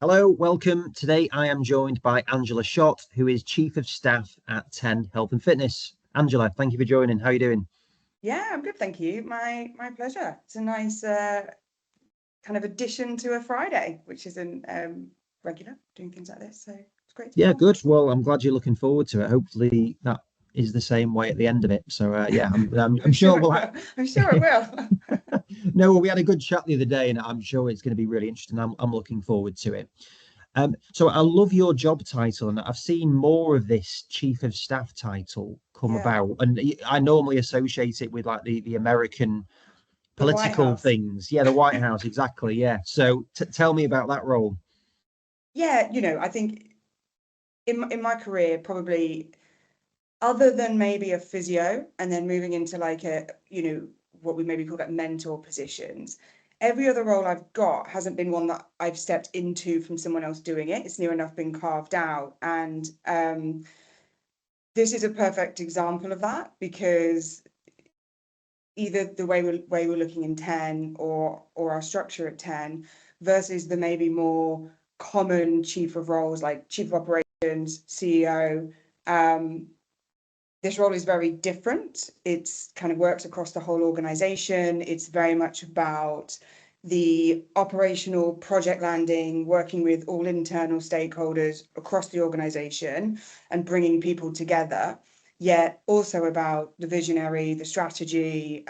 Hello, welcome. Today I am joined by Angela Shott, who is Chief of Staff at 10 Health and Fitness. Angela, thank you for joining. How are you doing? Yeah, I'm good, thank you. My pleasure. It's a nice kind of addition to a Friday, which isn't regular doing things like this. So it's great to be Yeah, on. good. Well, I'm glad you're looking forward to it. Hopefully that is the same way at the end of it. So yeah, I'm I'm sure sure it we'll. will. I'm sure it will. No, well, we had a good chat the other day, and I'm sure it's going to be really interesting. I'm looking forward to it. So I love your job title, and I've seen more of this Chief of Staff title come Yeah, about, and I normally associate it with like the American the White political House. things. Yeah, the White House, exactly. Yeah. So tell me about that role. Yeah, I think in my career, probably other than maybe a physio and then moving into like what we maybe call like mentor positions, every other role I've got hasn't been one that I've stepped into from someone else doing it. It's near enough been carved out. And this is a perfect example of that because either the way we're looking in 10 or our structure at 10 versus the maybe more common chief of roles like chief of operations, CEO. This role is very different. It's kind of works across the whole organization. It's very much about the operational project landing, working with all internal stakeholders across the organization and bringing people together, yet also about the visionary, the strategy,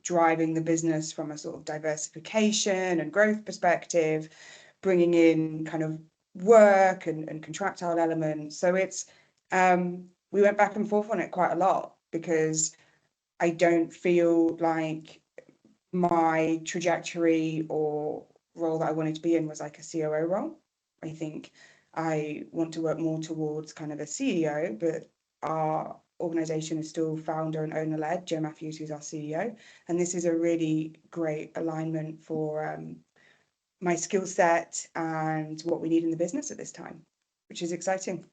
driving the business from a sort of diversification and growth perspective, bringing in kind of work and contractile elements. So we went back and forth on it quite a lot because I don't feel like my trajectory or role that I wanted to be in was like a COO role. I think I want to work more towards kind of a CEO, but our organization is still founder and owner led. Joe Matthews, who's our CEO, and this is a really great alignment for my skill set and what we need in the business at this time, which is exciting.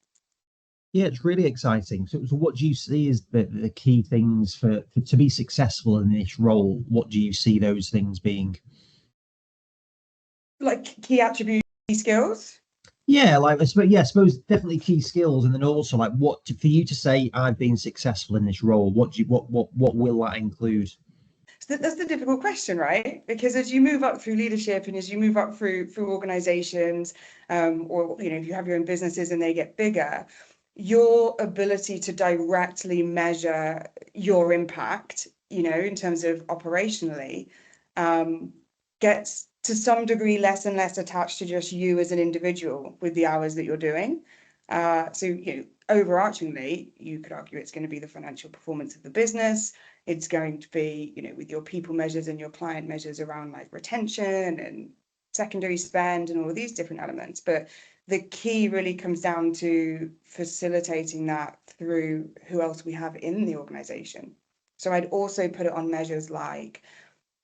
Yeah, it's really exciting. So what do you see as the key things for to be successful in this role? What do you see those things being? Like key attributes, key skills. Yeah, like I suppose definitely key skills, and then also like for you to say I've been successful in this role. What do you what will that include? So that's the difficult question, right? Because as you move up through leadership and as you move up through organizations, or if you have your own businesses and they get bigger, your ability to directly measure your impact, in terms of operationally, gets to some degree less and less attached to just you as an individual with the hours that you're doing. So overarchingly, you could argue it's going to be the financial performance of the business. It's going to be, with your people measures and your client measures around like retention and secondary spend and all of these different elements. But the key really comes down to facilitating that through who else we have in the organization. So I'd also put it on measures like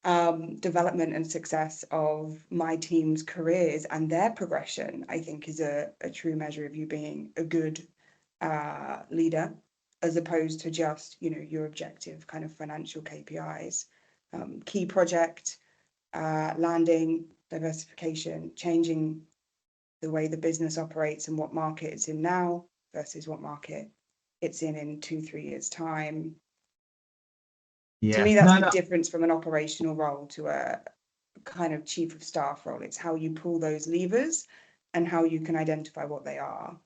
development and success of my team's careers and their progression, I think is a true measure of you being a good leader, as opposed to just, your objective kind of financial KPIs. Key project, landing, diversification, changing the way the business operates and what market it's in now versus what market it's in 2-3 years time. To Yeah, me, that's no, the no, difference from an operational role to a kind of chief of staff role. It's how you pull those levers and how you can identify what they are.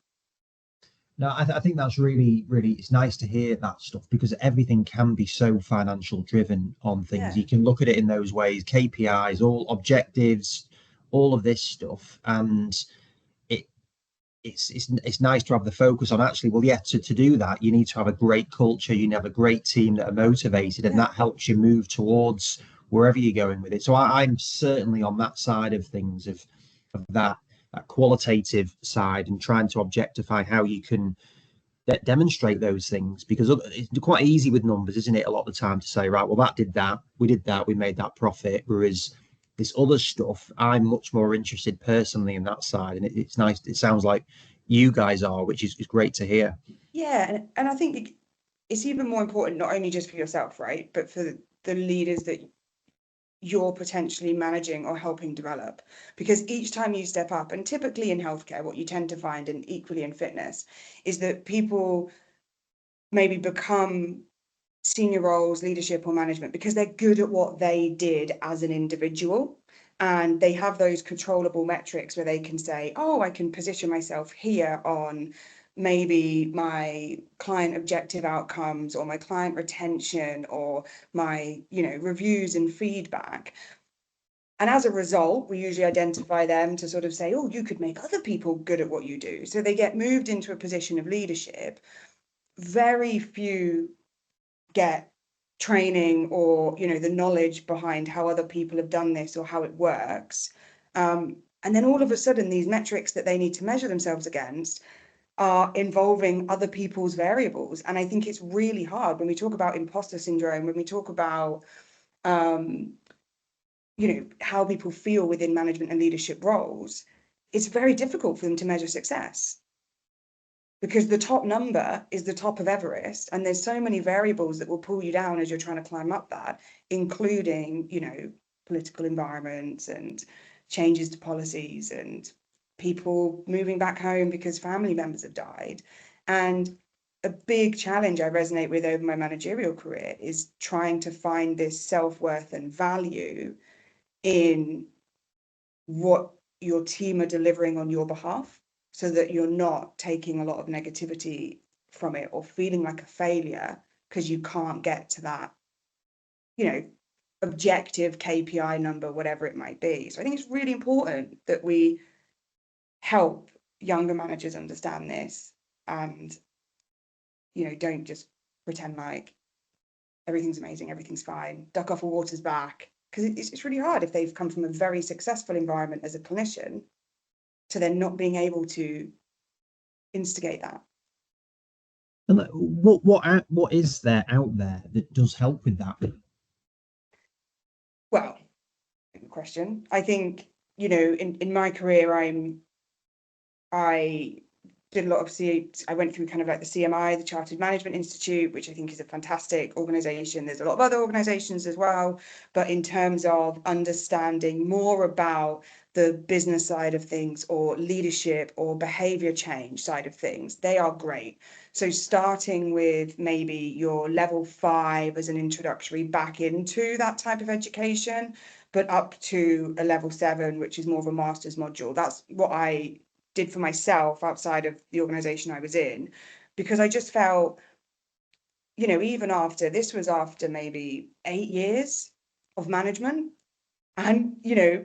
no. I think that's really it's nice to hear that stuff because everything can be so financial driven on things. Yeah. You can look at it in those ways, KPIs, all objectives, all of this stuff, and it it's nice to have the focus on actually, well, yeah, to do that, you need to have a great culture, you need to have a great team that are motivated, and Yeah. that helps you move towards wherever you're going with it. So I'm certainly on that side of things of that qualitative side and trying to objectify how you can demonstrate those things because it's quite easy with numbers, isn't it? A lot of the time to say, right, well, that did that, we did that, we made that profit. Whereas this other stuff, I'm much more interested personally in that side. And it's nice. It sounds like you guys are, which is great to hear. Yeah. And I think it's even more important, not only just for yourself, right? But for the leaders that you're potentially managing or helping develop. Because each time you step up, and typically in healthcare, what you tend to find, and equally in fitness, is that people maybe become senior roles, leadership or management, because they're good at what they did as an individual. And they have those controllable metrics where they can say, oh, I can position myself here on maybe my client objective outcomes or my client retention or my, reviews and feedback. And as a result, we usually identify them to sort of say, oh, you could make other people good at what you do. So they get moved into a position of leadership. Very few get training or, the knowledge behind how other people have done this or how it works. And then all of a sudden, these metrics that they need to measure themselves against are involving other people's variables. And I think it's really hard when we talk about imposter syndrome, when we talk about, how people feel within management and leadership roles. It's very difficult for them to measure success because the top number is the top of Everest, and there's so many variables that will pull you down as you're trying to climb up that, including, political environments and changes to policies and people moving back home because family members have died. And a big challenge I resonate with over my managerial career is trying to find this self-worth and value in what your team are delivering on your behalf, so that you're not taking a lot of negativity from it or feeling like a failure because you can't get to that, objective KPI number, whatever it might be. So I think it's really important that we help younger managers understand this and, don't just pretend like everything's amazing, everything's fine, duck off a water's back. Because it's really hard if they've come from a very successful environment as a clinician to then not being able to instigate that. And what is there out there that does help with that? Well, good question. I think, in my career, I did a lot of I went through kind of like the CMI, the Chartered Management Institute, which I think is a fantastic organization. There's a lot of other organizations as well, but in terms of understanding more about the business side of things or leadership or behavior change side of things, they are great. So starting with maybe your level 5 as an introductory back into that type of education, but up to a level 7, which is more of a master's module. That's what I did for myself outside of the organization I was in, because I just felt, even after maybe 8 years of management and,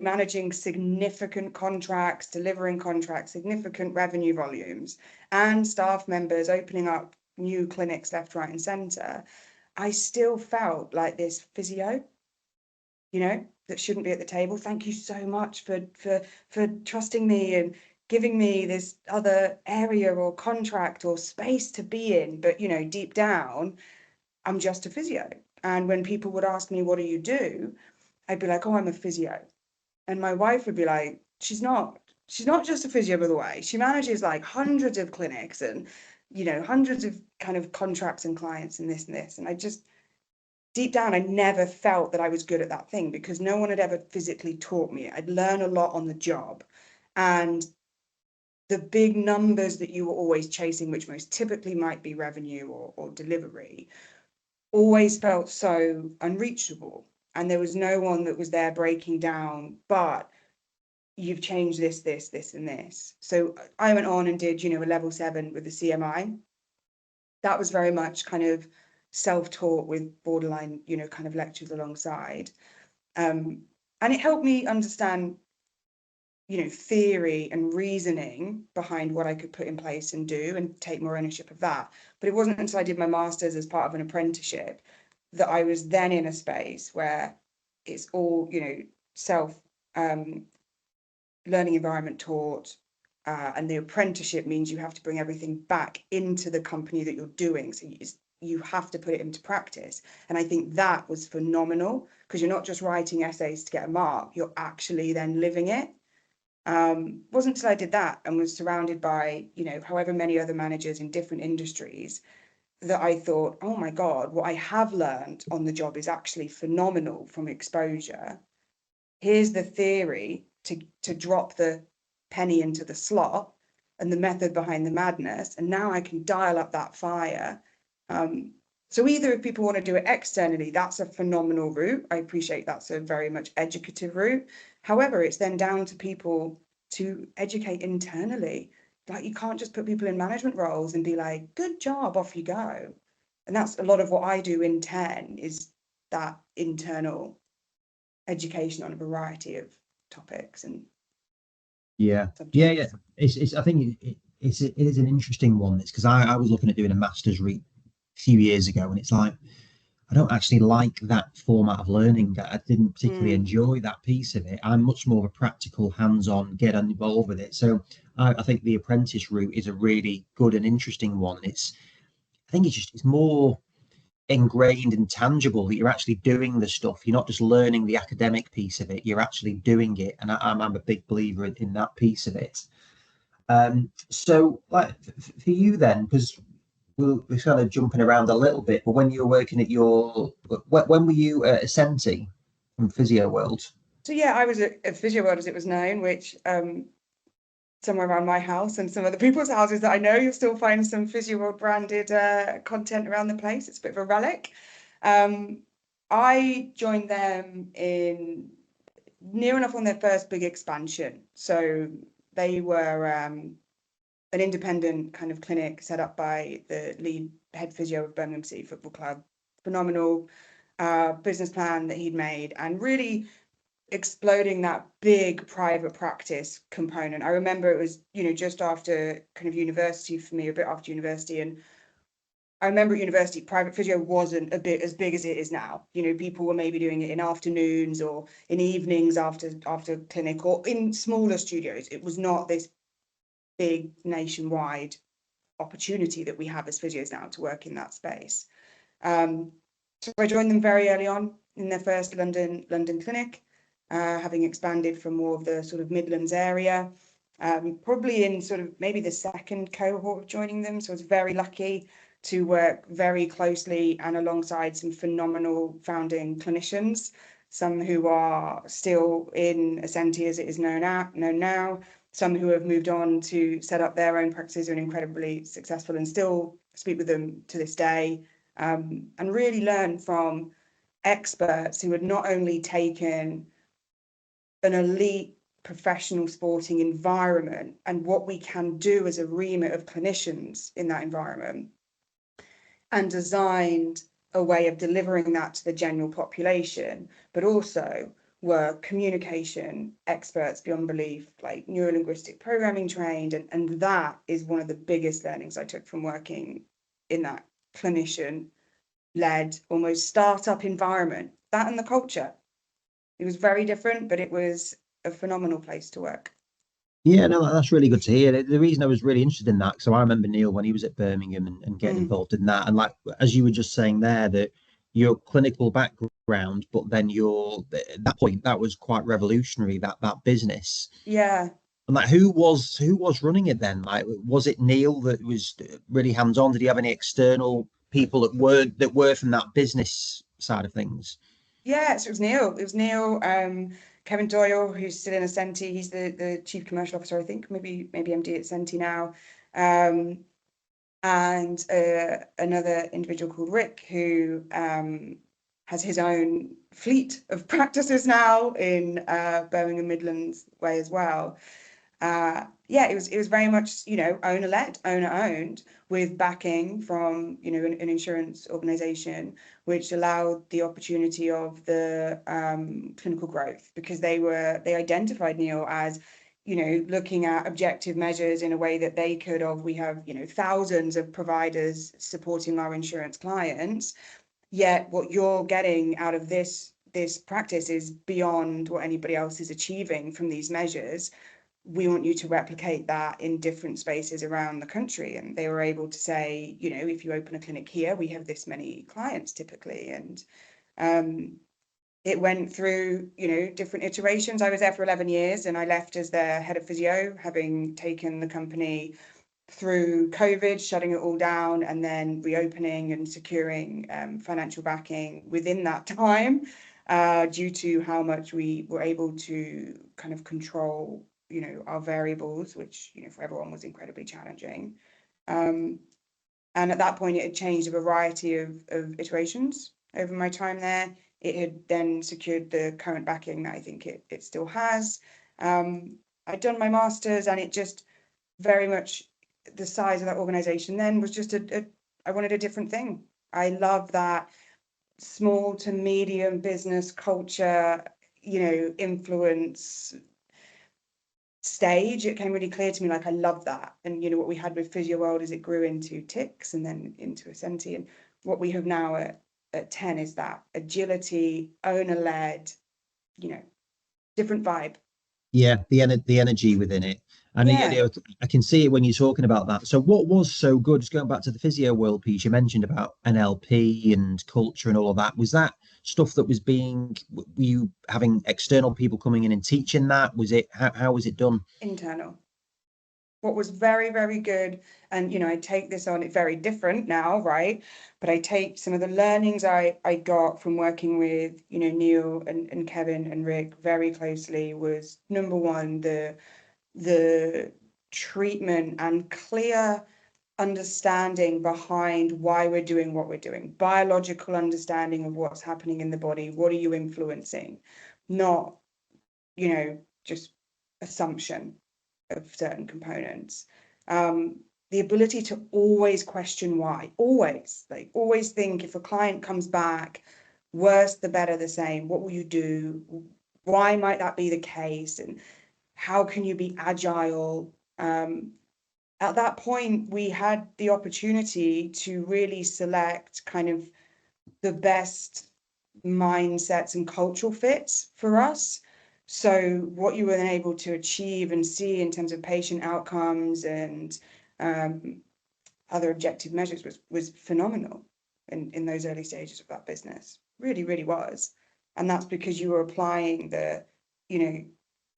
managing significant contracts, delivering contracts, significant revenue volumes, and staff members opening up new clinics left, right, and center, I still felt like this physio, that shouldn't be at the table. Thank you so much for trusting me and giving me this other area or contract or space to be in. But, deep down, I'm just a physio. And when people would ask me, what do you do? I'd be like, oh, I'm a physio. And my wife would be like, she's not just a physio, by the way. She manages like hundreds of clinics and, hundreds of kind of contracts and clients and this and this. And I just, deep down, I never felt that I was good at that thing because no one had ever physically taught me. I'd learn a lot on the job. And the big numbers that you were always chasing, which most typically might be revenue or delivery, always felt so unreachable. And there was no one that was there breaking down, but you've changed this, and this. So I went on and did, a level 7 with the CMI. That was very much kind of self-taught with borderline, kind of lectures alongside. And it helped me understand, theory and reasoning behind what I could put in place and do and take more ownership of that. But it wasn't until I did my master's as part of an apprenticeship that I was then in a space where it's all, self learning environment taught. And the apprenticeship means you have to bring everything back into the company that you're doing. So you have to put it into practice. And I think that was phenomenal because you're not just writing essays to get a mark, you're actually then living it. Wasn't until I did that and was surrounded by, however many other managers in different industries that I thought, oh my God, what I have learned on the job is actually phenomenal from exposure. Here's the theory to drop the penny into the slot and the method behind the madness. And now I can dial up that fire. So either if people want to do it externally, that's a phenomenal route. I appreciate that's a very much educative route. However, it's then down to people to educate internally. Like, you can't just put people in management roles and be like, good job, off you go. And that's a lot of what I do in 10, is that internal education on a variety of topics and Yeah, yeah. subjects. It's I think it is an interesting one. It's because I was looking at doing a master's a few years ago, and it's like I don't actually like that format of learning. I didn't particularly Mm. enjoy that piece of it. I'm much more of a practical, hands-on, get involved with it. So I think the apprentice route is a really good and interesting one. I think it's more ingrained and tangible that you're actually doing the stuff. You're not just learning the academic piece of it. You're actually doing it, and I'm a big believer in that piece of it. So, like for you then, because we're kind of jumping around a little bit, but when you were working at when were you at Ascenti from Physio World? So yeah, I was at Physio World, as it was known, which somewhere around my house and some other people's houses that I know, you'll still find some Physio World branded content around the place. It's a bit of a relic. I joined them in near enough on their first big expansion. So they were an independent kind of clinic set up by the lead head physio of Birmingham City Football Club. Phenomenal business plan that he'd made, and really exploding that big private practice component. I remember it was, just after kind of university for me, a bit after university. And I remember at university, private physio wasn't a bit as big as it is now. People were maybe doing it in afternoons or in evenings after clinic, or in smaller studios. It was not this big nationwide opportunity that we have as physios now to work in that space. So I joined them very early on in their first London clinic, having expanded from more of the sort of Midlands area, probably in sort of maybe the second cohort of joining them. So I was very lucky to work very closely and alongside some phenomenal founding clinicians, some who are still in Ascenti as it is known now, some who have moved on to set up their own practices and incredibly successful, and still speak with them to this day, and really learn from experts who had not only taken an elite professional sporting environment and what we can do as a remit of clinicians in that environment, and designed a way of delivering that to the general population, but also were communication experts beyond belief, like neurolinguistic programming trained. And that is one of the biggest learnings I took from working in that clinician-led, almost startup environment. That and the culture. It was very different, but it was a phenomenal place to work. Yeah, no, that's really good to hear. The reason I was really interested in that, so I remember Neil when he was at Birmingham and getting Mm. involved in that, and like as you were just saying there, that your clinical background, but then at that point that was quite revolutionary, that business. Yeah. And like who was running it then? Like was it Neil that was really hands on? Did he have any external people that were from that business side of things? Yeah, so it was Neil. It was Neil, Kevin Doyle, who's still in Ascenti. He's the chief commercial officer, I think, maybe MD at Ascenti now. And another individual called Rick, who has his own fleet of practices now in Birmingham Midlands way as well. Yeah, it was very much, owner led, owner owned, with backing from, an insurance organization, which allowed the opportunity of the clinical growth, because they identified Neil as, looking at objective measures in a way that they could of, we have, thousands of providers supporting our insurance clients, yet what you're getting out of this practice is beyond what anybody else is achieving from these measures. We want you to replicate that in different spaces around the country. And they were able to say, if you open a clinic here, we have this many clients typically. And it went through, different iterations. I was there for 11 years and I left as their head of physio, having taken the company through COVID, shutting it all down, and then reopening and securing financial backing within that time, due to how much we were able to kind of control, our variables, which, for everyone was incredibly challenging. And at that point, it had changed a variety of iterations over my time there. It had then secured the current backing that I think it still has. I'd done my master's, and it just very much, the size of that organization then was just I wanted a different thing. I love that small to medium business culture, influence stage. It came really clear to me, like, I love that. And what we had with Physio World is it grew into Tix and then into Ascenti, and what we have now at 10 is that agility, owner-led, different vibe. Yeah, the energy within it. And Yeah. I can see it when you're talking about that. So what was so good, just going back to the Physio World piece, you mentioned about NLP and culture and all of that. Was that stuff that was were you having external people coming in and teaching that? Was it, how was it done? Internal. What was very, very good, and I take this on, it's very different now, right? But I take some of the learnings I got from working with, Neil and Kevin and Rick very closely, was number one, the treatment and clear understanding behind why we're doing what we're doing, biological understanding of what's happening in the body, what are you influencing, not, just assumption of certain components. The ability to always question why, always think, if a client comes back, worse the better, the same, what will you do? Why might that be the case? And how can you be agile? At that point, we had the opportunity to really select kind of the best mindsets and cultural fits for us. So what you were then able to achieve and see in terms of patient outcomes and other objective measures was phenomenal in those early stages of that business. Really, really was. And that's because you were applying the,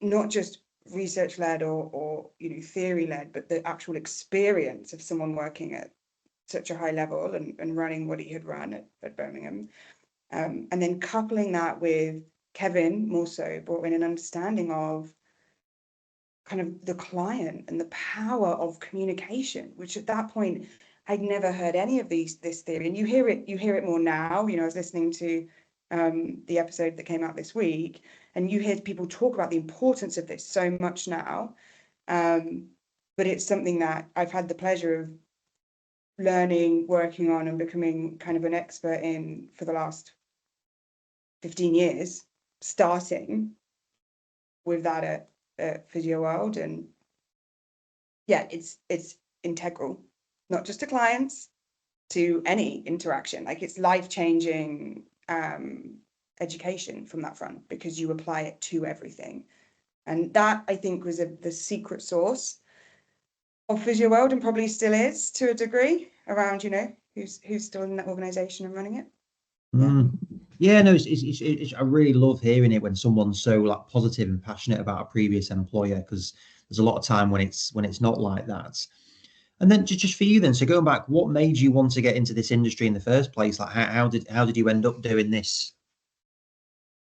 not just research-led or theory-led, but the actual experience of someone working at such a high level and running what he had run at Birmingham. And then coupling that with Kevin, more so, brought in an understanding of kind of the client and the power of communication, which at that point I'd never heard any of this theory. And you hear it more now. I was listening to the episode that came out this week, and you hear people talk about the importance of this so much now. But it's something that I've had the pleasure of learning, working on, and becoming kind of an expert in for the last 15 years, starting with that at Physio World. And yeah, it's integral, not just to clients, to any interaction. Like, it's life-changing education from that front, because you apply it to everything. And that, I think, was the secret sauce of Physio World, and probably still is to a degree, around who's still in that organization and running it. Yeah, no, I really love hearing it when someone's so like positive and passionate about a previous employer, because there's a lot of time when it's not like that. And then just for you then, so going back, what made you want to get into this industry in the first place? Like, how did you end up doing this?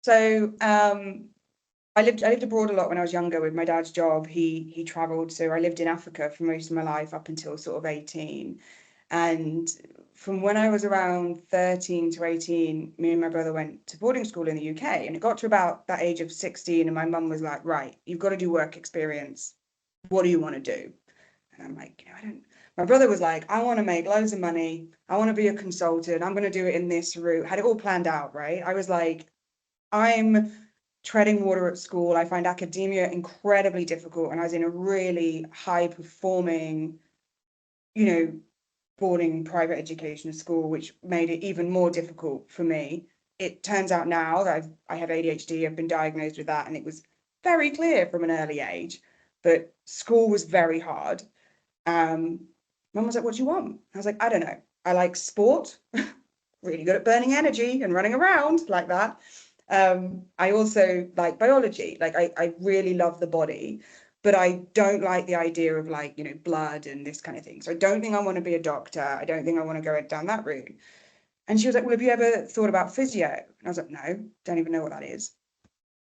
So I lived abroad a lot when I was younger with my dad's job. He traveled, so I lived in Africa for most of my life up until sort of 18. And from when I was around 13 to 18, me and my brother went to boarding school in the UK, and it got to about that age of 16, and my mum was like, right, you've got to do work experience. What do you want to do? And I'm like, I don't. My brother was like, I want to make loads of money. I want to be a consultant. I'm going to do it in this route. Had it all planned out, right? I was like, I'm treading water at school. I find academia incredibly difficult, and I was in a really high performing, boarding private education school, which made it even more difficult for me. It turns out now that I have ADHD, I've been diagnosed with that, and it was very clear from an early age. But school was very hard. Mum was like, what do you want? I was like, I don't know. I like sport, really good at burning energy and running around like that. I also like biology. Like, I really love the body, but I don't like the idea of like, you know, blood and this kind of thing. So I don't think I want to be a doctor. I don't think I want to go down that route. And she was like, well, have you ever thought about physio? And I was like, no, don't even know what that is.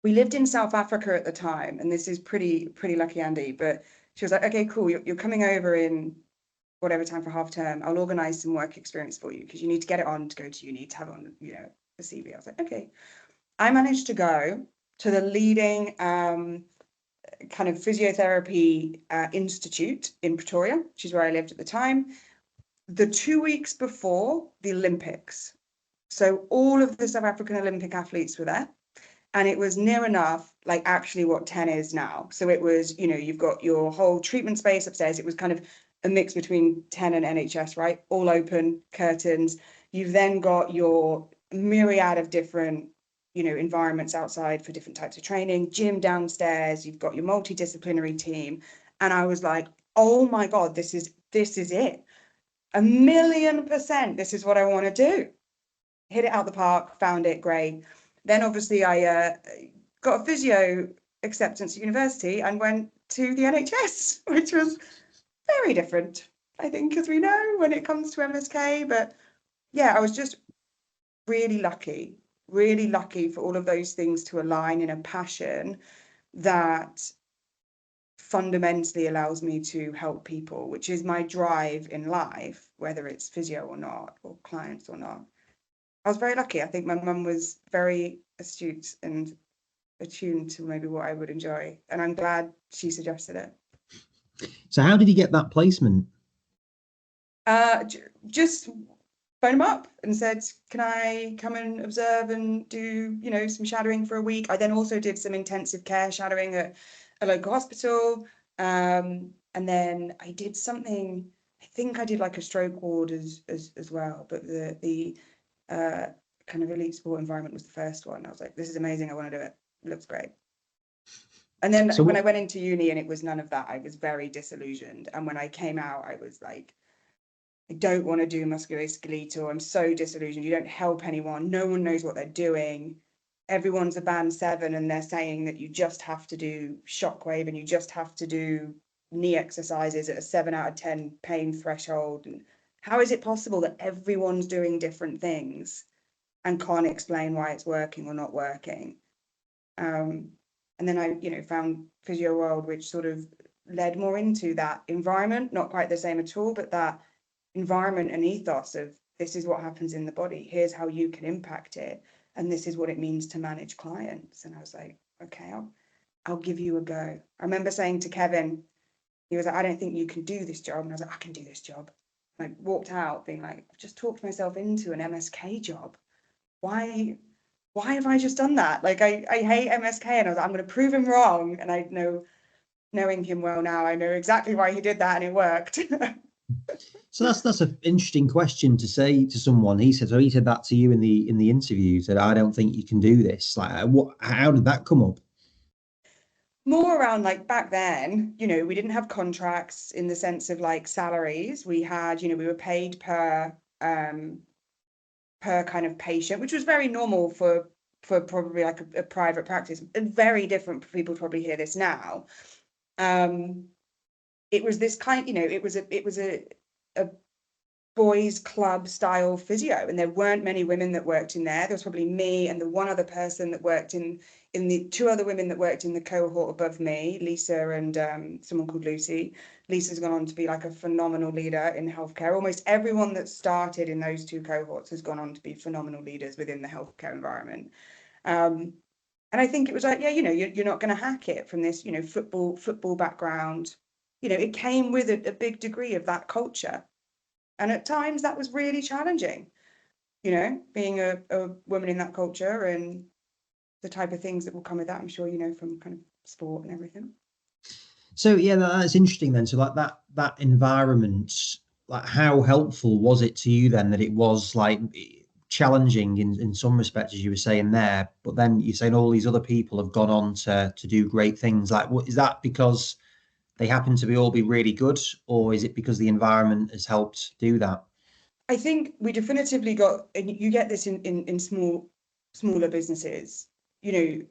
We lived in South Africa at the time, and this is pretty lucky, Andy, but she was like, okay, cool, you're coming over in whatever time for half term. I'll organize some work experience for you because you need to get it on to go to uni, to have on, you know, the CV. I was like, okay. I managed to go to the leading kind of physiotherapy institute in Pretoria, which is where I lived at the time, the 2 weeks before the Olympics. So all of the South African Olympic athletes were there. And it was near enough like actually what 10 is now. So it was, you know, you've got your whole treatment space upstairs. It was kind of a mix between 10 and NHS, right? All open, curtains. You've then got your myriad of different, you know, environments outside for different types of training, gym downstairs, you've got your multidisciplinary team. And I was like, oh my God, this is it. 1,000,000%, this is what I want to do. Hit it out the park, found it, great. Then obviously I got a physio acceptance at university and went to the NHS, which was very different, I think, as we know, when it comes to MSK. But yeah, I was just really lucky for all of those things to align in a passion that fundamentally allows me to help people, which is my drive in life, whether it's physio or not, or clients or not. I was very lucky. I think my mum was very astute and attuned to maybe what I would enjoy, and I'm glad she suggested it. So how did you get that placement? Just phoned him up and said, can I come and observe and do, you know, some shadowing for a week? I then also did some intensive care shadowing at a local hospital. And then I did something, I think I did like a stroke ward as well, but the kind of elite sport environment was the first one. I was like, this is amazing, I want to do it. It looks great. And then when I went into uni and it was none of that, I was very disillusioned. And when I came out, I was like, I don't want to do musculoskeletal. I'm so disillusioned. You don't help anyone. No one knows what they're doing. Everyone's a band 7 and they're saying that you just have to do shockwave and you just have to do knee exercises at a 7 out of 10 pain threshold. And how is it possible that everyone's doing different things and can't explain why it's working or not working? And then I, you know, found Physio World, which sort of led more into that environment, not quite the same at all, but that environment and ethos of this is what happens in the body, here's how you can impact it, and this is what it means to manage clients. And I was like, okay, I'll give you a go. I remember saying to Kevin, he was like, I don't think you can do this job. And I was like, I can do this job. And I walked out being like, I've just talked myself into an MSK job. Why have I just done that? Like, I hate MSK. And I was like, I'm going to prove him wrong. And I know, knowing him well now, I know exactly why he did that, and it worked. So that's an interesting question to say to someone. He said that to you in the interview. He said, I don't think you can do this. Like, how did that come up? More around like back then, you know, we didn't have contracts in the sense of like salaries. We had, you know, we were paid per kind of patient, which was very normal for probably like a private practice. Very different for people to probably hear this now. It was this kind, you know, it was a boys club style physio, and there weren't many women that worked in there. There was probably me and the one other person that worked in the 2 other women that worked in the cohort above me, Lisa and someone called Lucy. Lisa's gone on to be like a phenomenal leader in healthcare. Almost everyone that started in those 2 cohorts has gone on to be phenomenal leaders within the healthcare environment. And I think it was like, yeah, you know, you're not going to hack it from this, you know, football background. You know, it came with a big degree of that culture. And at times that was really challenging, you know, being a woman in that culture and the type of things that will come with that, I'm sure, you know, from kind of sport and everything. So yeah, that's interesting then. So like that environment, like how helpful was it to you then that it was like challenging in some respects, as you were saying there, but then you're saying all these other people have gone on to do great things. Like, what is that, because they happen to all be really good, or is it because the environment has helped do that? I think we definitively got, and you get this in smaller businesses, you know,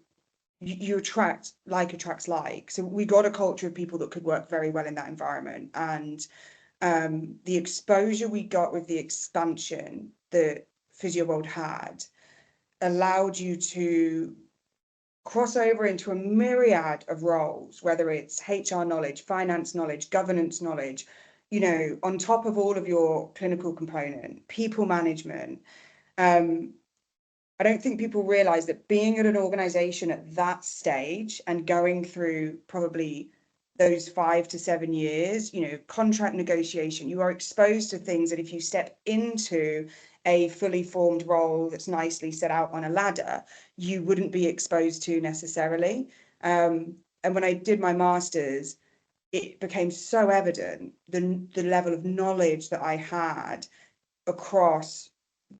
you attract like attracts like. So we got a culture of people that could work very well in that environment. And the exposure we got with the expansion that Physio World had allowed you to cross over into a myriad of roles, whether it's HR knowledge, finance knowledge, governance knowledge, you know, on top of all of your clinical component, people management. I don't think people realize that being at an organization at that stage and going through probably those 5 to 7 years, you know, contract negotiation, you are exposed to things that if you step into a fully formed role that's nicely set out on a ladder, you wouldn't be exposed to necessarily. And when I did my master's, it became so evident the level of knowledge that I had across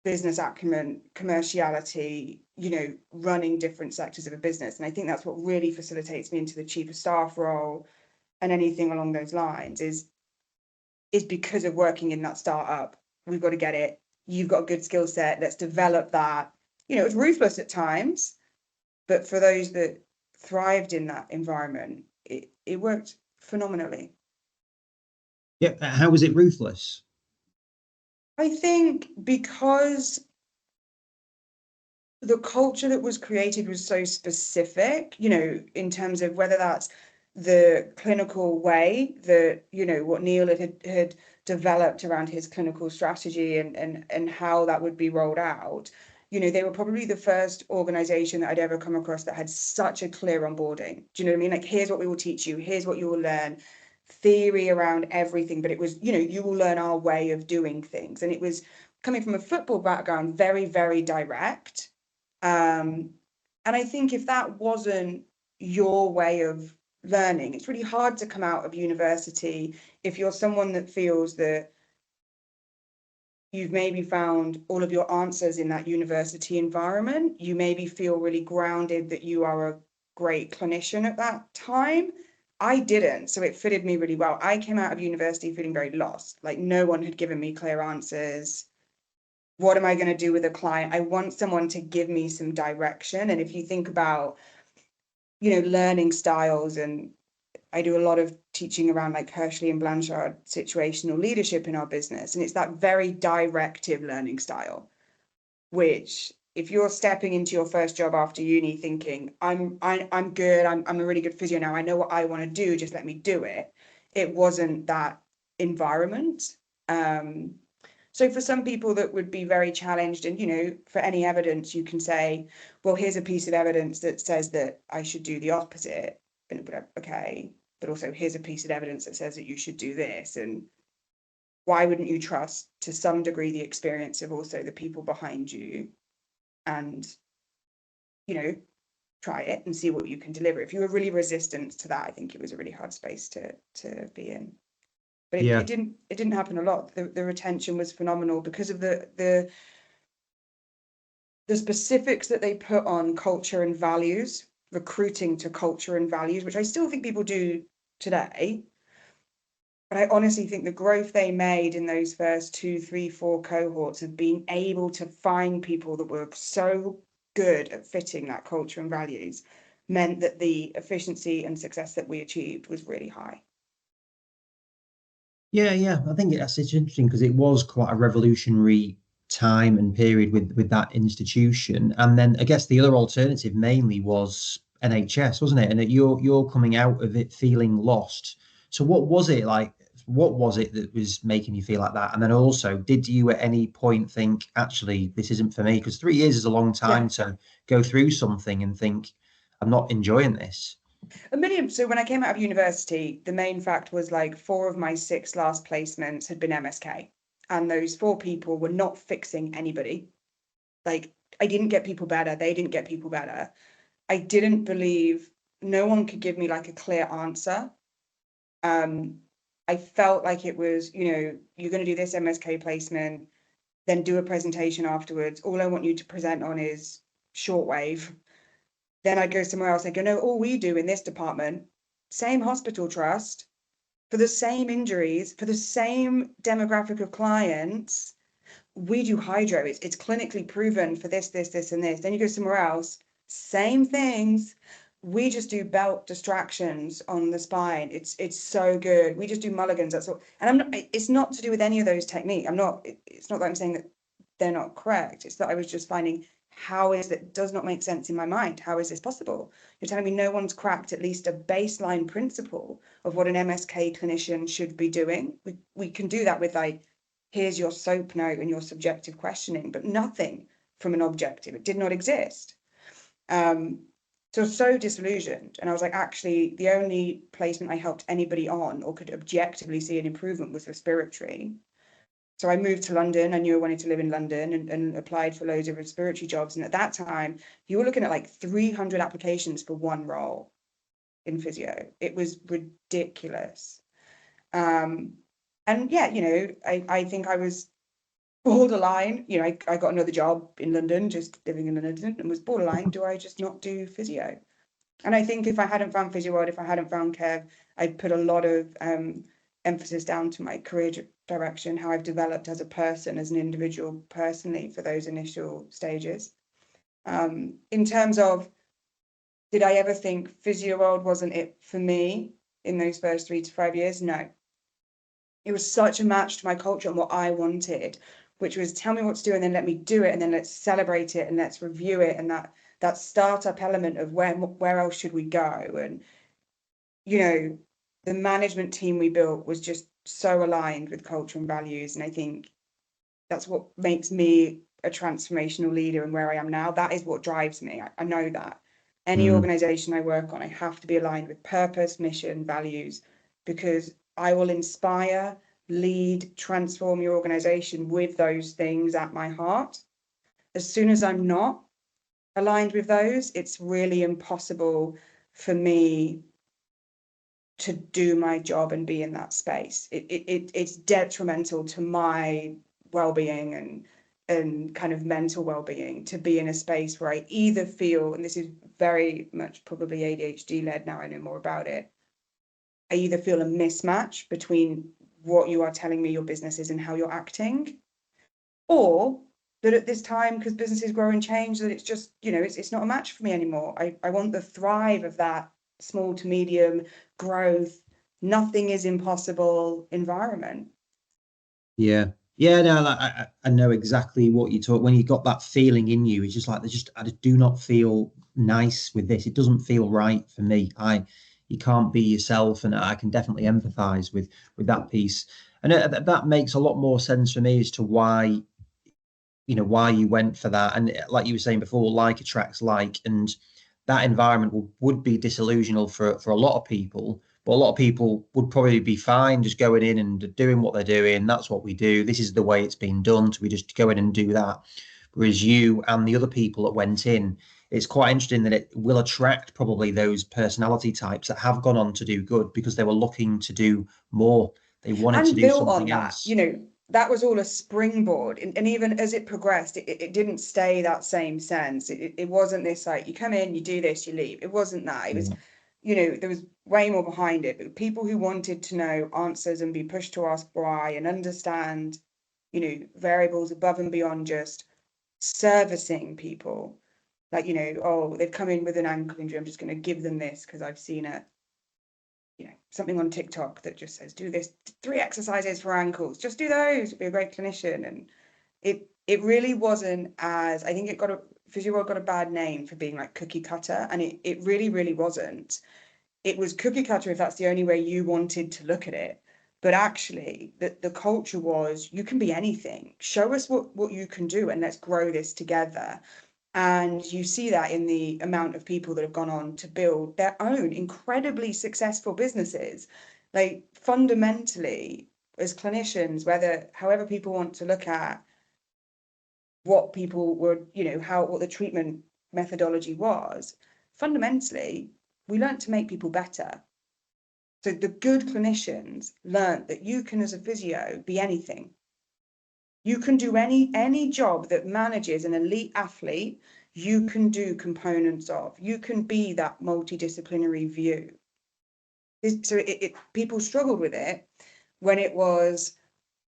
business acumen, commerciality, you know, running different sectors of a business. And I think that's what really facilitates me into the chief of staff role and anything along those lines is because of working in that startup. We've got to get it. You've got a good skill set. Let's develop that. You know, it's ruthless at times, but for those that thrived in that environment, it worked phenomenally. Yeah, how was it ruthless? I think because the culture that was created was so specific, you know, in terms of whether that's the clinical way that, you know, what Neil had developed around his clinical strategy and how that would be rolled out. You know, they were probably the first organization that I'd ever come across that had such a clear onboarding. Do you know what I mean? Like, here's what we will teach you, here's what you will learn, theory around everything, but it was, you know, you will learn our way of doing things. And it was coming from a football background, very, very direct. And I think if that wasn't your way of learning, it's really hard to come out of university if you're someone that feels that you've maybe found all of your answers in that university environment. You maybe feel really grounded that you are a great clinician at that time. I didn't, so it fitted me really well. I came out of university feeling very lost, like no one had given me clear answers. What am I going to do with a client? I want someone to give me some direction. And if you think about, you know, learning styles, and I do a lot of teaching around like Hershey and Blanchard situational leadership in our business. And it's that very directive learning style, which if you're stepping into your first job after uni thinking, I'm good, I'm a really good physio now, I know what I want to do, just let me do it. It wasn't that environment. So for some people that would be very challenged, and, you know, for any evidence, you can say, well, here's a piece of evidence that says that I should do the opposite. And okay, but also here's a piece of evidence that says that you should do this. And why wouldn't you trust to some degree the experience of also the people behind you and, you know, try it and see what you can deliver? If you were really resistant to that, I think it was a really hard space to be in. But it didn't happen a lot. The retention was phenomenal because of the specifics that they put on culture and values, recruiting to culture and values, which I still think people do today. But I honestly think the growth they made in those first 2, 3, 4 cohorts of being able to find people that were so good at fitting that culture and values meant that the efficiency and success that we achieved was really high. Yeah, I think it's interesting because it was quite a revolutionary time and period with that institution. And then I guess the other alternative mainly was NHS, wasn't it? And that you're coming out of it feeling lost. So what was it like? What was it that was making you feel like that? And then also, did you at any point think, actually, this isn't for me? Because 3 years is a long time to go through something and think, I'm not enjoying this. So when I came out of university, the main fact was like 4 of my 6 last placements had been MSK. And those 4 people were not fixing anybody. Like, I didn't get people better. They didn't get people better. I didn't believe, no one could give me like a clear answer. I felt like it was, you know, you're going to do this MSK placement, then do a presentation afterwards. All I want you to present on is shortwave. Then I'd go somewhere else. I go, no, all we do in this department, same hospital trust, for the same injuries, for the same demographic of clients, we do hydro. It's clinically proven for this, and this. Then you go somewhere else, same things, we just do belt distractions on the spine. It's so good. We just do mulligans. That's all. And I'm not, it's not to do with any of those techniques. It's not that I'm saying that they're not correct. It's that I was just finding, how is it does not make sense in my mind. How is this possible? You're telling me no one's cracked at least a baseline principle of what an MSK clinician should be doing. We can do that with, like, here's your SOAP note and your subjective questioning, but nothing from an objective. It did not exist. So disillusioned. And I was like, actually, the only placement I helped anybody on or could objectively see an improvement was respiratory. So I moved to London. I knew I wanted to live in London, and applied for loads of respiratory jobs. And at that time, you were looking at like 300 applications for one role in physio. It was ridiculous. And yeah, I think I was borderline, I got another job in London, just living in London, and was borderline, do I just not do physio? And I think if I hadn't found Physio World, if I hadn't found Kev, I'd put a lot of emphasis down to my career direction, how I've developed as a person, as an individual personally for those initial stages. In terms of, did I ever think Physio World wasn't it for me in those first 3 to 5 years? No. It was such a match to my culture and what I wanted, which was tell me what to do and then let me do it, and then let's celebrate it and let's review it, and that startup element of where else should we go. And the management team we built was just so aligned with culture and values, and I think that's what makes me a transformational leader and where I am now. That is what drives me. I know that any organization I work on, I have to be aligned with purpose, mission, values, because I will inspire, lead, transform your organization with those things at my heart. As soon as I'm not aligned with those, it's really impossible for me to do my job and be in that space. It's detrimental to my well-being and kind of mental well-being to be in a space where I either feel, and this is very much probably ADHD led now I know more about it, I either feel a mismatch between what you are telling me your business is and how you're acting, or that at this time, because businesses grow and change, that it's just, it's not a match for me anymore. I want the thrive of that small to medium growth, nothing is impossible environment. Yeah. Yeah, no, I know exactly what you talk when you got that feeling in you. It's just like, I just do not feel nice with this. It doesn't feel right for me. You can't be yourself, and I can definitely empathize with that piece. And that makes a lot more sense for me as to why you went for that. And like you were saying before, like attracts like, and that environment would be disillusional for a lot of people. But a lot of people would probably be fine just going in and doing what they're doing. That's what we do. This is the way it's been done. So we just go in and do that. Whereas you and the other people that went in, it's quite interesting that it will attract probably those personality types that have gone on to do good because they were looking to do more. They wanted to do something else. That was all a springboard. And even as it progressed, it didn't stay that same sense. It wasn't this like, you come in, you do this, you leave. It wasn't that. It was, there was way more behind it. But people who wanted to know answers and be pushed to ask why and understand, variables above and beyond just servicing people. Like, oh, they've come in with an ankle injury, I'm just going to give them this because I've seen it. Something on TikTok that just says, do this 3 exercises for ankles, just do those, be a great clinician. And it really wasn't, as I think Physio World got a bad name for being like cookie cutter, and it really, really wasn't. It was cookie cutter if that's the only way you wanted to look at it. But actually, the culture was, you can be anything. Show us what you can do, and let's grow this together. And you see that in the amount of people that have gone on to build their own incredibly successful businesses. Like, fundamentally, as clinicians, however people want to look at what people were, what the treatment methodology was, fundamentally, we learned to make people better. So the good clinicians learned that you can, as a physio, be anything. You can do any job that manages an elite athlete, you can do components of. You can be that multidisciplinary view. So people struggled with it when it was,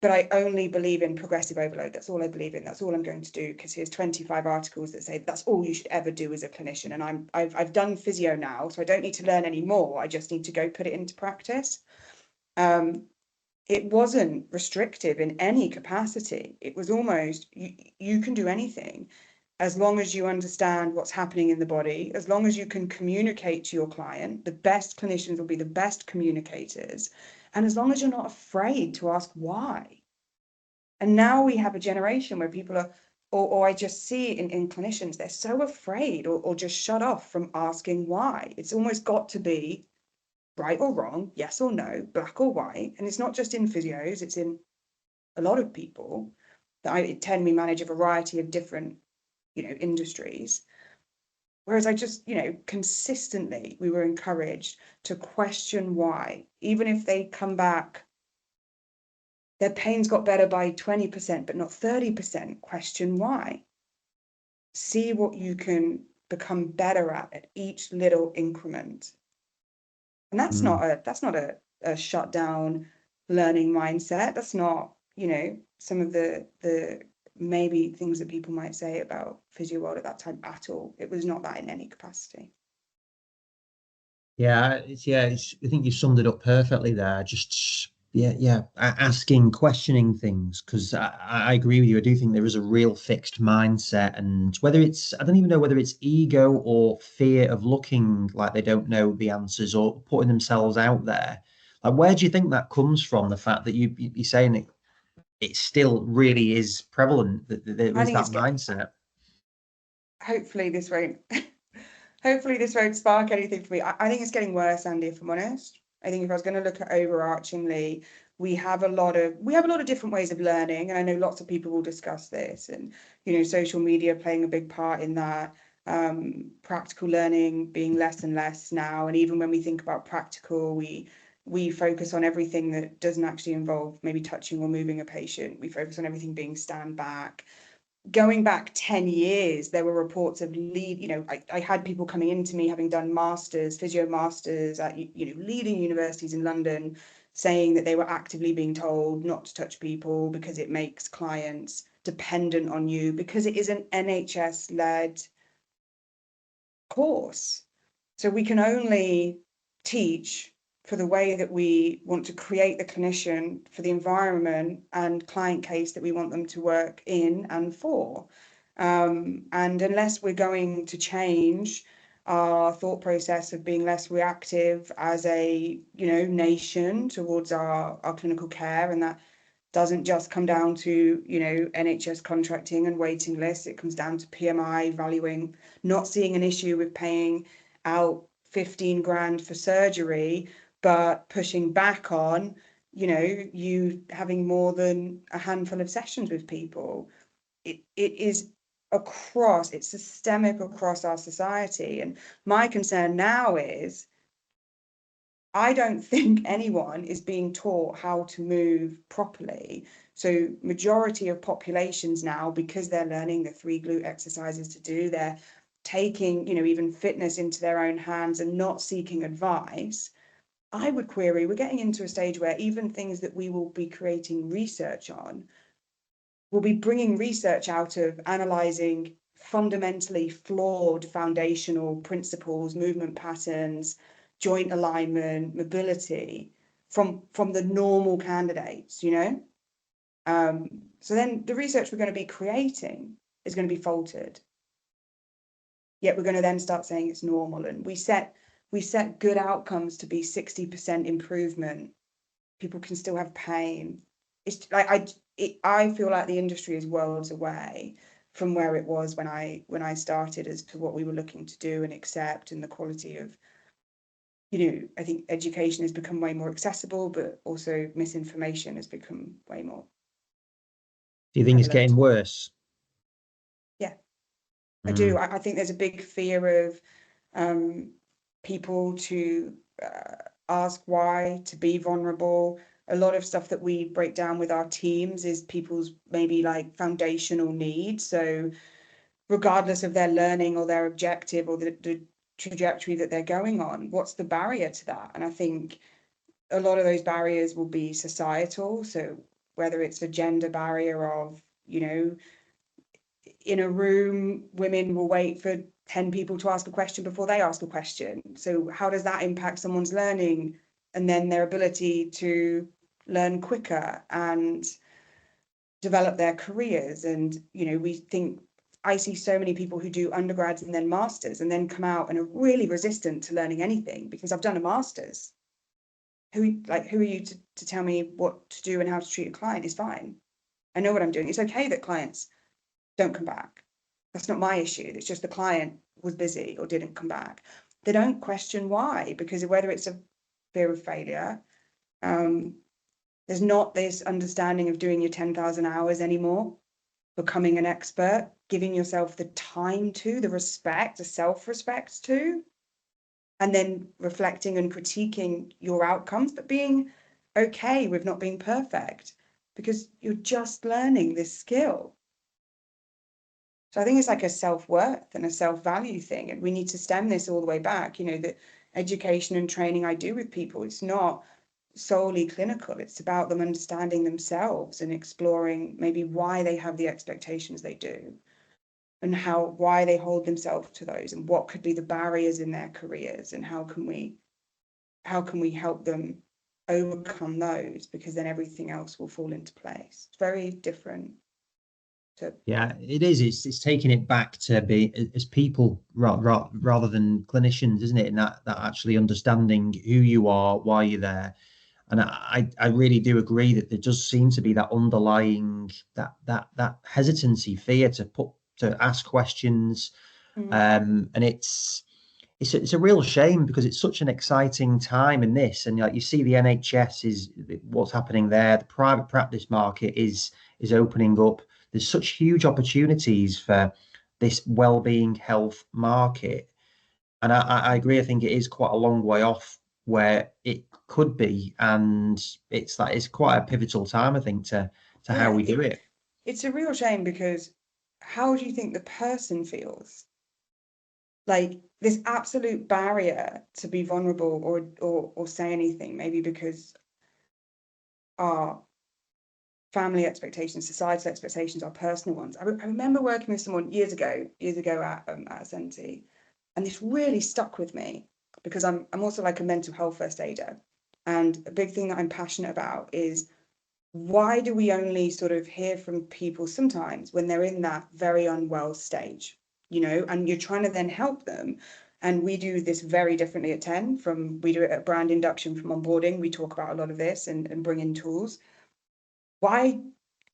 but I only believe in progressive overload. That's all I believe in. That's all I'm going to do, because here's 25 articles that say that's all you should ever do as a clinician. And I've done physio now, so I don't need to learn any more. I just need to go put it into practice. It wasn't restrictive in any capacity. It was almost, you can do anything as long as you understand what's happening in the body, as long as you can communicate to your client. The best clinicians will be the best communicators. And as long as you're not afraid to ask why. And now we have a generation where people are, or I just see in clinicians, they're so afraid or just shut off from asking why. It's almost got to be right or wrong, yes or no, black or white. And it's not just in physios, it's in a lot of people that I tend to manage a variety of different, industries. Whereas I just, consistently, we were encouraged to question why, even if they come back, their pains got better by 20%, but not 30%, question why. See what you can become better at each little increment. And that's not a shut down learning mindset. That's not, some of the maybe things that people might say about physio world at that time at all. It was not that in any capacity. I think you summed it up perfectly there. Just asking, questioning things, because I agree with you. I do think there is a real fixed mindset, and whether it's, I don't even know whether it's ego or fear of looking like they don't know the answers or putting themselves out there. Like, where do you think that comes from? The fact that you're saying it still really is prevalent, that there is that mindset. Hopefully this won't hopefully this won't spark anything for me. I think it's getting worse, Andy, if I'm honest. I think if I was going to look at overarchingly, we have a lot of different ways of learning, and I know lots of people will discuss this, and social media playing a big part in that. Practical learning being less and less now, and even when we think about practical, we focus on everything that doesn't actually involve maybe touching or moving a patient. We focus on everything being stand back. Going back 10 years, there were reports of I had people coming into me having done physio masters at leading universities in London, saying that they were actively being told not to touch people because it makes clients dependent on you, because it is an NHS-led course. So we can only teach for the way that we want to create the clinician, for the environment and client case that we want them to work in and for. And unless we're going to change our thought process of being less reactive as a nation towards our clinical care, and that doesn't just come down to NHS contracting and waiting lists. It comes down to PMI valuing, not seeing an issue with paying out 15 grand for surgery, but pushing back on you having more than a handful of sessions with people. It is it's systemic across our society. And my concern now is, I don't think anyone is being taught how to move properly. So majority of populations now, because they're learning the 3 glute exercises to do, they're taking, even fitness into their own hands and not seeking advice. I would query, we're getting into a stage where even things that we will be creating research on, will be bringing research out of analysing fundamentally flawed foundational principles, movement patterns, joint alignment, mobility from the normal candidates, So then the research we're going to be creating is going to be faltered. Yet we're going to then start saying it's normal, and we set good outcomes to be 60% improvement. People can still have pain. It's like I feel like the industry is worlds away from where it was when I started, as to what we were looking to do and accept, and the quality of, I think education has become way more accessible, but also misinformation has become way more. Do you think it's getting worse? Yeah, I do. I think there's a big fear of people to ask why, to be vulnerable. A lot of stuff that we break down with our teams is people's maybe like foundational needs. So regardless of their learning or their objective or the trajectory that they're going on, what's the barrier to that? And I think a lot of those barriers will be societal. So whether it's a gender barrier of, you know, in a room, women will wait for 10 people to ask a question before they ask a question. So how does that impact someone's learning and then their ability to learn quicker and develop their careers? And, you know, I see so many people who do undergrads and then masters and then come out and are really resistant to learning anything because I've done a master's. Who are you to tell me what to do and how to treat a client? Is fine. I know what I'm doing. It's okay that clients don't come back. That's not my issue. It's just the client was busy or didn't come back. They don't question why, because whether it's a fear of failure, there's not this understanding of doing your 10,000 hours anymore, becoming an expert, giving yourself the time to, the respect, the self-respect to, and then reflecting and critiquing your outcomes, but being okay with not being perfect because you're just learning this skill. So I think it's like a self-worth and a self-value thing. And we need to stem this all the way back. You know, the education and training I do with people, it's not solely clinical. It's about them understanding themselves and exploring maybe why they have the expectations they do and why they hold themselves to those and what could be the barriers in their careers and how can we help them overcome those, because then everything else will fall into place. It's very different. Yeah, it is. It's taking it back to be as people rather than clinicians, isn't it? And that actually understanding who you are, why you're there. And I really do agree that there does seem to be that underlying that hesitancy, fear to ask questions. And it's a real shame because it's such an exciting time in this. And like you see, the NHS is what's happening there. The private practice market is opening up. There's such huge opportunities for this well-being health market. And I agree. I think it is quite a long way off where it could be. And it's quite a pivotal time, I think, to how we do it. It's a real shame because how do you think the person feels? Like this absolute barrier to be vulnerable or say anything, maybe because our family expectations, societal expectations, our personal ones. I remember working with someone years ago at Senti, and this really stuck with me because I'm also like a mental health first aider, and a big thing that I'm passionate about is why do we only sort of hear from people sometimes when they're in that very unwell stage, you know, and you're trying to then help them. And we do this very differently at 10. We do it at brand induction from onboarding. We talk about a lot of this and bring in tools. Why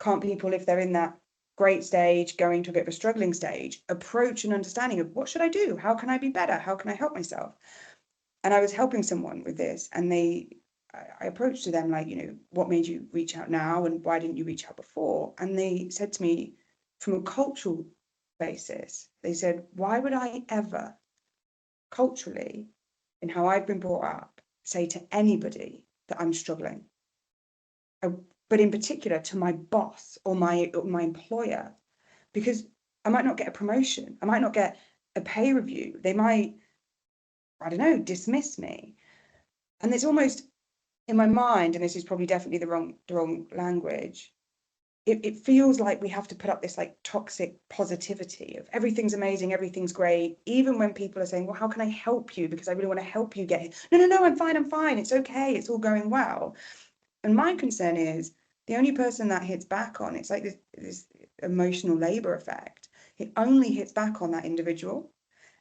can't people, if they're in that great stage, going to a bit of a struggling stage, approach an understanding of what should I do? How can I be better? How can I help myself? And I was helping someone with this, and I approached to them like, you know, what made you reach out now and why didn't you reach out before? And they said to me, from a cultural basis, they said, why would I ever culturally, in how I've been brought up, say to anybody that I'm struggling? But in particular to my boss or my employer, because I might not get a promotion, I might not get a pay review, they might, I don't know, dismiss me. And it's almost in my mind, and this is probably definitely the wrong language, it feels like we have to put up this like toxic positivity of everything's amazing, everything's great, even when people are saying, well, how can I help you? Because I really want to help you get here. No, I'm fine, it's okay, it's all going well. And my concern is the only person that hits back on, it's like this emotional labor effect. It only hits back on that individual.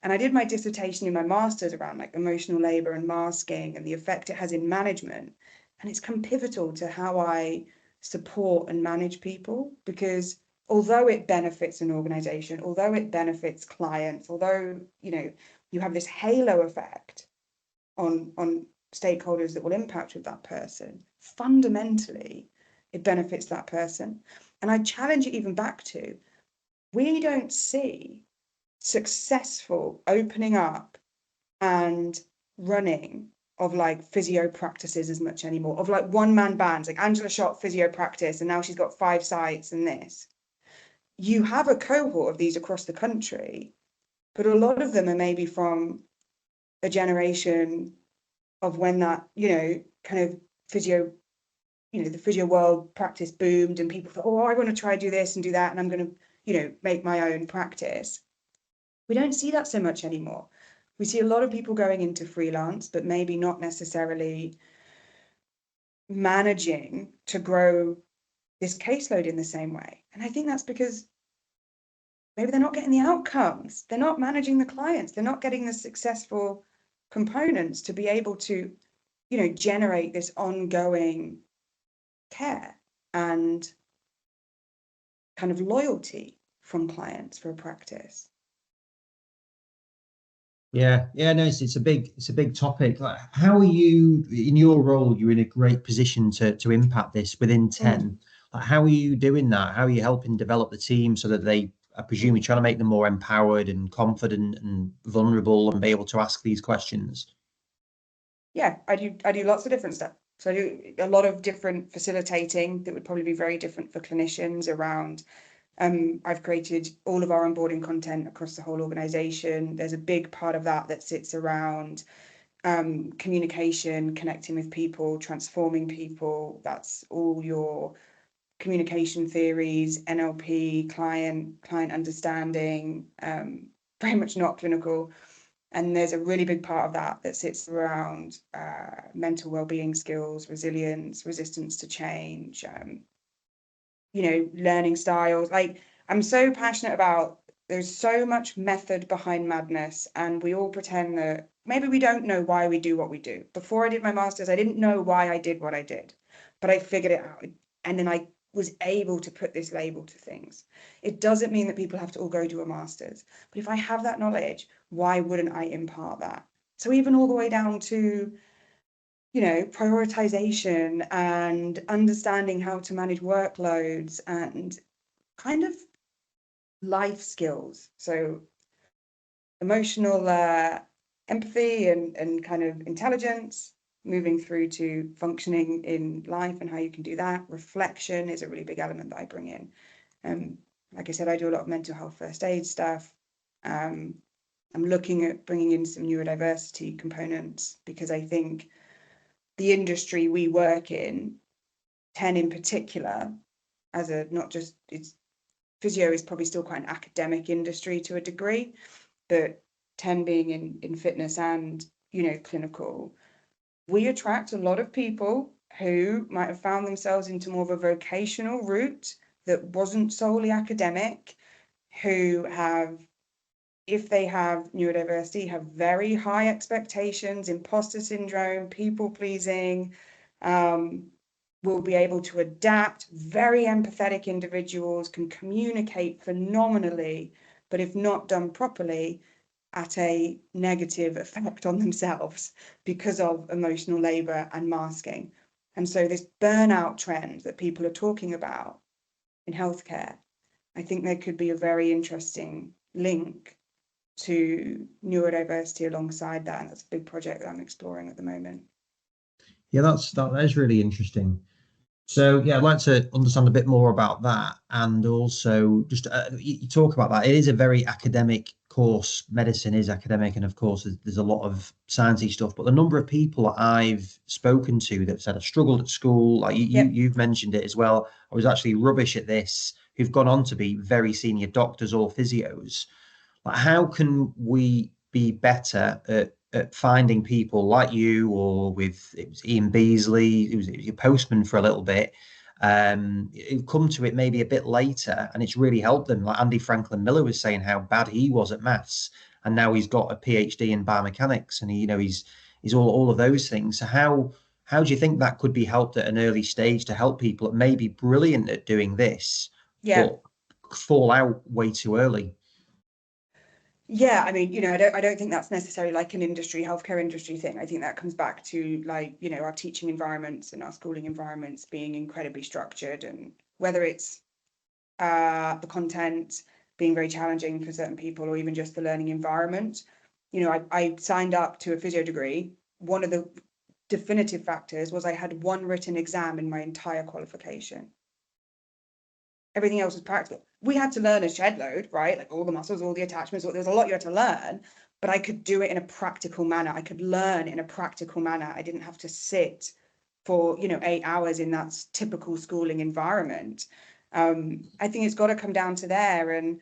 And I did my dissertation in my master's around like emotional labor and masking and the effect it has in management. And it's come pivotal to how I support and manage people, because although it benefits an organization, although it benefits clients, although, you know, you have this halo effect on stakeholders that will impact with that person, fundamentally it benefits that person. And I challenge it even back to, we don't see successful opening up and running of like physio practices as much anymore, of like one-man bands, like Angela Shott physio practice, and now she's got 5 sites and this. You have a cohort of these across the country, but a lot of them are maybe from a generation of when that, you know, kind of physio, the physio world practice boomed and people thought, oh, I want to try do this and do that, and I'm going to, make my own practice. We don't see that so much anymore. We see a lot of people going into freelance, but maybe not necessarily managing to grow this caseload in the same way. And I think that's because maybe they're not getting the outcomes. They're not managing the clients. They're not getting the successful components to be able to, generate this ongoing care and kind of loyalty from clients for a practice. Yeah, no, it's a big topic. Like, how are you in your role? You're in a great position to impact this within 10. Like, how are you doing that? How are you helping develop the team so that they, I presume, you're trying to make them more empowered and confident and vulnerable and be able to ask these questions? Yeah, I do lots of different stuff. So I do a lot of different facilitating that would probably be very different for clinicians around. I've created all of our onboarding content across the whole organization. There's a big part of that sits around communication, connecting with people, transforming people. That's all your communication theories, NLP, client understanding, very much not clinical. And there's a really big part of that sits around mental well-being skills, resilience, resistance to change, learning styles. Like, I'm so passionate about, there's so much method behind madness, and we all pretend that maybe we don't know why we do what we do. Before I did my master's, I didn't know why I did what I did, but I figured it out. And then I was able to put this label to things. It doesn't mean that people have to all go do a master's, but if I have that knowledge, why wouldn't I impart that? So even all the way down to, prioritization and understanding how to manage workloads and kind of life skills. So emotional empathy and kind of intelligence, moving through to functioning in life and how you can do that. Reflection is a really big element that I bring in. Like I said, I do a lot of mental health first aid stuff. I'm looking at bringing in some neurodiversity components because I think the industry we work in, 10 in particular, as a not just, it's physio is probably still quite an academic industry to a degree, but 10 being in fitness and, clinical, we attract a lot of people who might have found themselves into more of a vocational route that wasn't solely academic, who have, if they have neurodiversity, have very high expectations, imposter syndrome, people pleasing, will be able to adapt, very empathetic individuals, can communicate phenomenally, but if not done properly, at a negative effect on themselves because of emotional labor and masking. And so this burnout trend that people are talking about in healthcare, I think there could be a very interesting link to neurodiversity alongside that. And that's a big project that I'm exploring at the moment. Yeah, that is really interesting. So yeah, I'd like to understand a bit more about that, and also just you talk about that. It is a very academic course. Medicine is academic, and of course, there's a lot of sciencey stuff. But the number of people I've spoken to that said I struggled at school, like you've mentioned it as well. I was actually rubbish at this. Who've gone on to be very senior doctors or physios. Like, how can we be better at finding people like you, or with it was Ian Beasley, who was your postman for a little bit, who've come to it maybe a bit later, and it's really helped them. Like Andy Franklin Miller was saying how bad he was at maths, and now he's got a PhD in biomechanics, and he's all of those things. So how do you think that could be helped at an early stage to help people that may be brilliant at doing this, but fall out way too early? Yeah, I mean, I don't think that's necessarily like an healthcare industry thing. I think that comes back to like, our teaching environments and our schooling environments being incredibly structured, and whether it's the content being very challenging for certain people or even just the learning environment. I signed up to a physio degree. One of the definitive factors was I had one written exam in my entire qualification. Everything else was practical. We had to learn a shed load, right? Like all the muscles, all the attachments, there was a lot you had to learn, but I could do it in a practical manner. I could learn in a practical manner. I didn't have to sit for, 8 hours in that typical schooling environment. I think it's got to come down to there. And,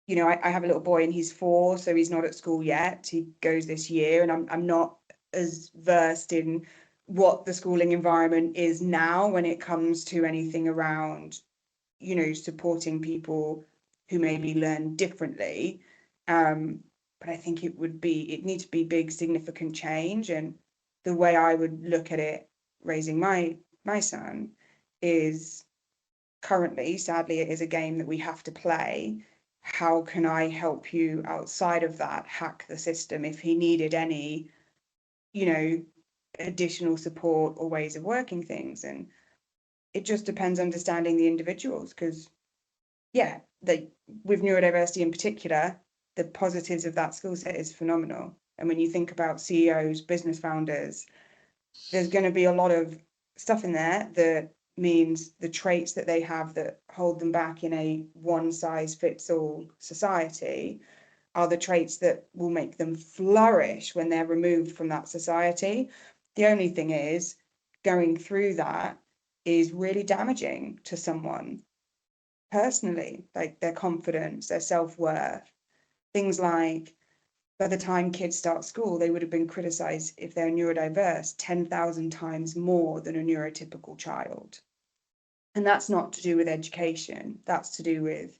I have a little boy and he's 4, so he's not at school yet. He goes this year, and I'm not as versed in what the schooling environment is now when it comes to anything around, supporting people who maybe learn differently. But I think it needs to be big, significant change. And the way I would look at it, raising my son, is currently, sadly, it is a game that we have to play. How can I help you outside of that, hack the system if he needed any, additional support or ways of working things? And it just depends understanding the individuals, because with neurodiversity in particular, the positives of that skill set is phenomenal. And when you think about CEOs, business founders, there's going to be a lot of stuff in there that means the traits that they have that hold them back in a one-size-fits-all society are the traits that will make them flourish when they're removed from that society. The only thing is, going through that is really damaging to someone personally, like their confidence, their self-worth. Things like, by the time kids start school, they would have been criticized if they're neurodiverse 10,000 times more than a neurotypical child. And that's not to do with education. That's to do with,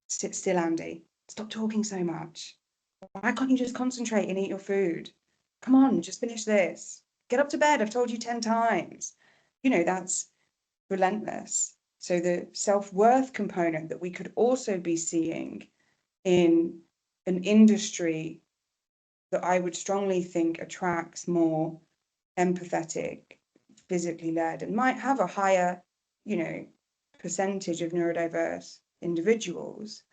sit still, Andy. Stop talking so much. Why can't you just concentrate and eat your food? Come on, just finish this. Get up to bed. I've told you 10 times. That's relentless. So the self-worth component that we could also be seeing in an industry that I would strongly think attracts more empathetic, physically led, and might have a higher, percentage of neurodiverse individuals.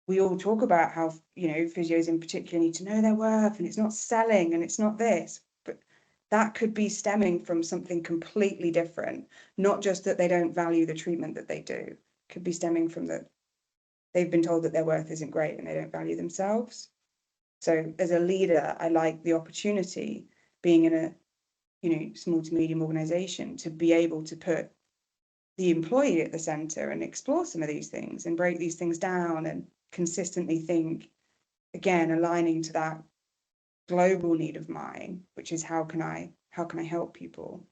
We all talk about how, physios in particular need to know their worth, and it's not selling, and it's not this, but that could be stemming from something completely different. Not just that they don't value the treatment that they do. It could be stemming from that they've been told that their worth isn't great and they don't value themselves. So as a leader, I like the opportunity, being in a, small to medium organization, to be able to put the employee at the center and explore some of these things and break these things down and consistently think, again, aligning to that global need of mine, which is how can I help people?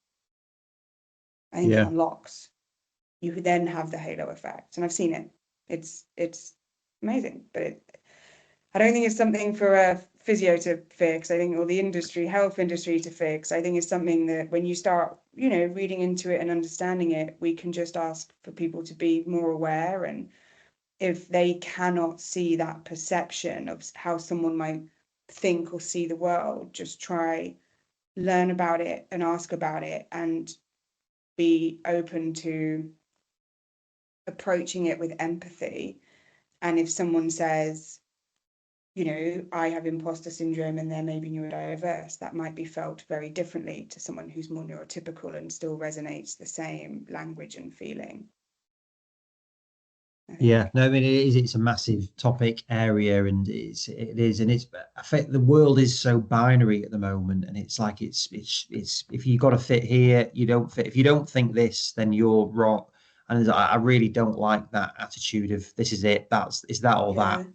I think it unlocks. You could then have the halo effect, and I've seen it. It's amazing, but I don't think it's something for a physio to fix. I think, or the health industry to fix. I think it's something that when you start, reading into it and understanding it, we can just ask for people to be more aware. And if they cannot see that perception of how someone might think or see the world, just try, learn about it and ask about it, and be open to approaching it with empathy. And if someone says, I have imposter syndrome and they're maybe neurodiverse, that might be felt very differently to someone who's more neurotypical and still resonates the same language and feeling. Yeah, no, I mean, it's a massive topic area, and I think the world is so binary at the moment, and it's like it's if you got to fit here, you don't fit. If you don't think this, then you're wrong. And I really don't like that attitude of this is it, is that or that.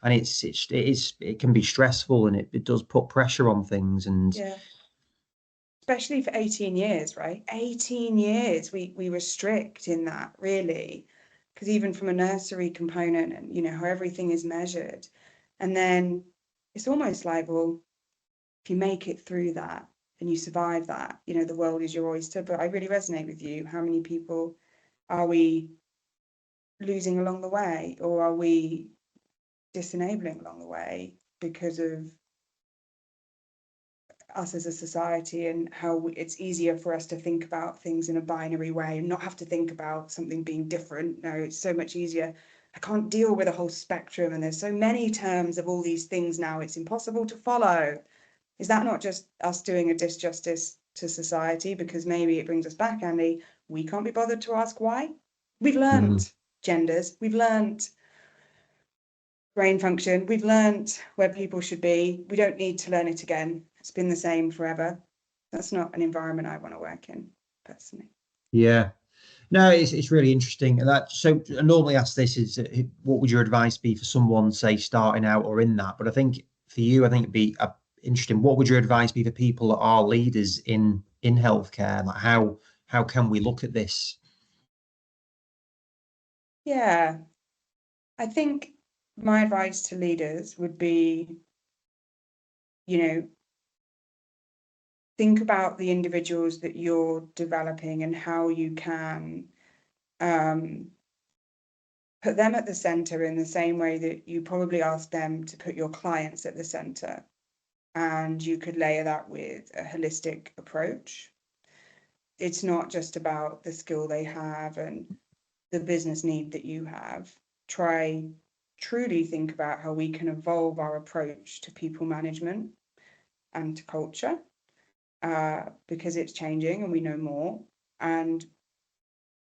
And it can be stressful, and it does put pressure on things. And especially for 18 years, right? 18 years we were strict in that, really, because even from a nursery component and how everything is measured, and then it's almost like, well, if you make it through that and you survive that, the world is your oyster. But I really resonate with you. How many people are we losing along the way, or are we disenabling along the way because of us as a society, and how it's easier for us to think about things in a binary way and not have to think about something being different? No, it's so much easier. I can't deal with a whole spectrum, and there's so many terms of all these things now, it's impossible to follow. Is that not just us doing a disjustice to society? Because maybe it brings us back, Andy, we can't be bothered to ask why. We've learned genders, we've learned brain function, we've learned where people should be. We don't need to learn it again. It's been the same forever. That's not an environment I want to work in personally. Yeah. No, it's really interesting. And that, so I normally ask this is what would your advice be for someone, say, starting out or in that? But I think for you, I think it'd be interesting. What would your advice be for people that are leaders in healthcare? Like how can we look at this? Yeah, I think my advice to leaders would be, you know, think about the individuals that you're developing and how you can put them at the center in the same way that you probably ask them to put your clients at the center. And you could layer that with a holistic approach. It's not just about the skill they have and the business need that you have. Try truly think about how we can evolve our approach to people management and to culture, because it's changing and we know more, and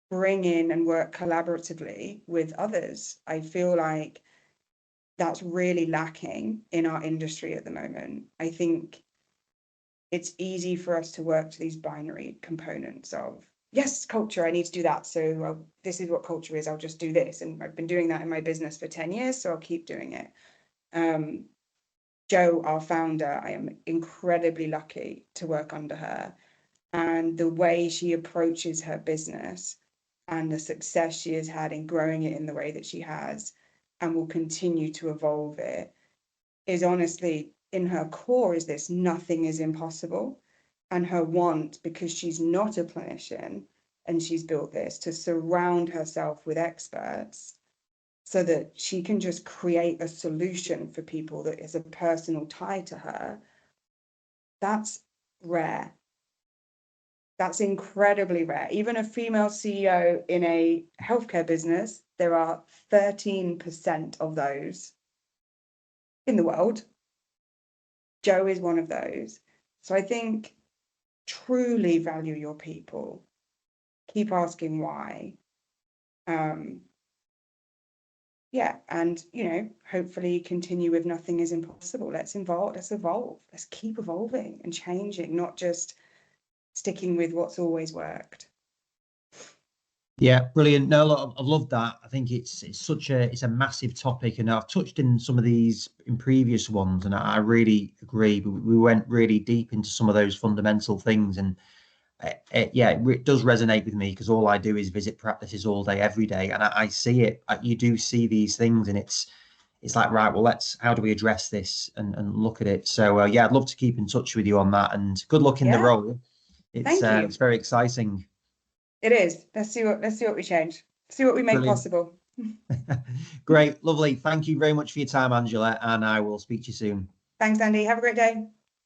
bring in and work collaboratively with others. I feel like that's really lacking in our industry at the moment. I think it's easy for us to work to these binary components of, yes, culture, I need to do that. So this is what culture is, I'll just do this. And I've been doing that in my business for 10 years, so I'll keep doing it. Jo, our founder, I am incredibly lucky to work under her. And the way she approaches her business and the success she has had in growing it in the way that she has and will continue to evolve it is honestly, in her core, is this: nothing is impossible. And her want, because she's not a clinician and she's built this, to surround herself with experts so that she can just create a solution for people that is a personal tie to her. That's rare. That's incredibly rare. Even a female CEO in a healthcare business, there are 13% of those in the world. Jo is one of those. So I think truly value your people. Keep asking why. Yeah, and hopefully continue with nothing is impossible. Let's evolve. Let's keep evolving and changing, not just sticking with what's always worked. Yeah, brilliant. No, look, I love that. I think it's it's a massive topic, and I've touched in some of these in previous ones, and I really agree. We went really deep into some of those fundamental things, and yeah, it does resonate with me because all I do is visit practices all day, every day, and I see it. You do see these things, and it's like, right, well, how do we address this and look at it? So yeah, I'd love to keep in touch with you on that, and good luck in the role. Thank you. It's very exciting. It is. Let's see what we change. See what we make Brilliant. possible. Great, lovely. Thank you very much for your time, Angela, and I will speak to you soon. Thanks, Andy. Have a great day.